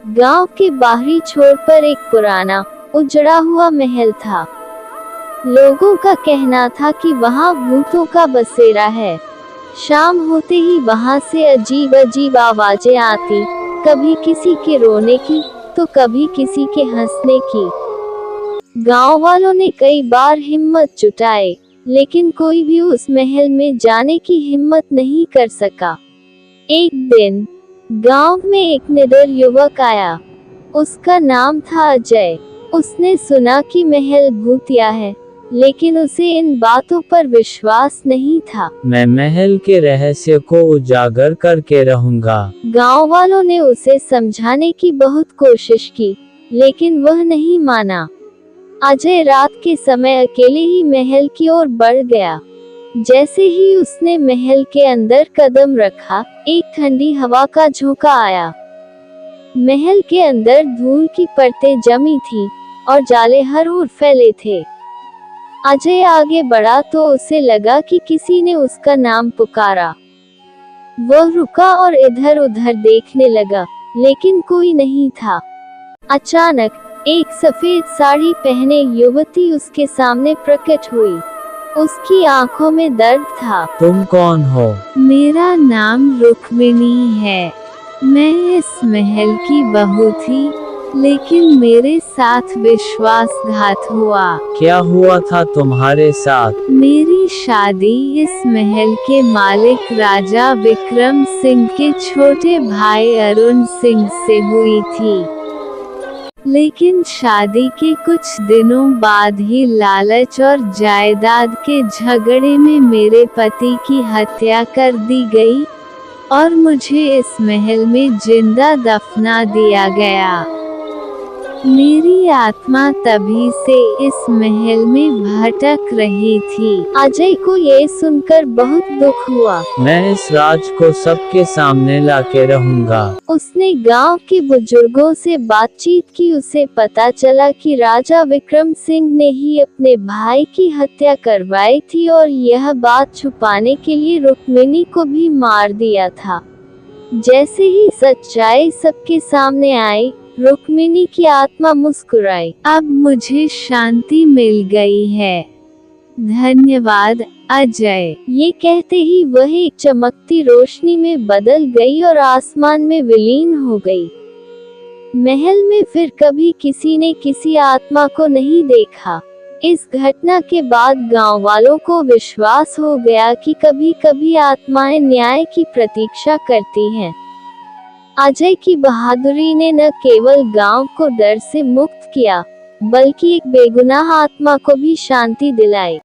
गांव के बाहरी छोर पर एक पुराना उजड़ा हुआ महल था। लोगों का कहना था कि वहां भूतों का बसेरा है। शाम होते ही वहां से अजीब अजीब आवाजें आती, कभी किसी के रोने की तो कभी किसी के हंसने की। गांव वालों ने कई बार हिम्मत जुटाई, लेकिन कोई भी उस महल में जाने की हिम्मत नहीं कर सका। एक दिन गांव में एक निडर युवक आया। उसका नाम था अजय। उसने सुना कि महल भूतिया है, लेकिन उसे इन बातों पर विश्वास नहीं था। मैं महल के रहस्य को उजागर करके रहूंगा। गांव वालों ने उसे समझाने की बहुत कोशिश की, लेकिन वह नहीं माना। अजय रात के समय अकेले ही महल की ओर बढ़ गया। जैसे ही उसने महल के अंदर कदम रखा, एक ठंडी हवा का झोंका आया। महल के अंदर धूल की परतें जमी थी और जाले हर ओर फैले थे। अजय आगे बढ़ा तो उसे लगा कि किसी ने उसका नाम पुकारा। वह रुका और इधर उधर देखने लगा, लेकिन कोई नहीं था। अचानक एक सफेद साड़ी पहने युवती उसके सामने प्रकट हुई। उसकी आंखों में दर्द था। तुम कौन हो? मेरा नाम रुक्मिणी है। मैं इस महल की बहू थी, लेकिन मेरे साथ विश्वासघात हुआ। क्या हुआ था तुम्हारे साथ? मेरी शादी इस महल के मालिक राजा विक्रम सिंह के छोटे भाई अरुण सिंह से हुई थी। लेकिन शादी के कुछ दिनों बाद ही लालच और जायदाद के झगड़े में मेरे पति की हत्या कर दी गई और मुझे इस महल में जिंदा दफना दिया गया। मेरी आत्मा तभी से इस महल में भटक रही थी। अजय को ये सुनकर बहुत दुख हुआ। मैं इस राज को सबके सामने लाके रहूंगा। उसने गांव के बुजुर्गों से बातचीत की। उसे पता चला कि राजा विक्रम सिंह ने ही अपने भाई की हत्या करवाई थी और यह बात छुपाने के लिए रुक्मिणी को भी मार दिया था। जैसे ही सच्चाई सबके सामने आई, रुक्मिणी की आत्मा मुस्कुराई। अब मुझे शांति मिल गई है। धन्यवाद अजय। ये कहते ही वह एक चमकती रोशनी में बदल गई और आसमान में विलीन हो गई। महल में फिर कभी किसी ने किसी आत्मा को नहीं देखा। इस घटना के बाद गांव वालों को विश्वास हो गया कि कभी कभी आत्माएं न्याय की प्रतीक्षा करती हैं। अजय की बहादुरी ने न केवल गांव को डर से मुक्त किया, बल्कि एक बेगुनाह आत्मा को भी शांति दिलाई।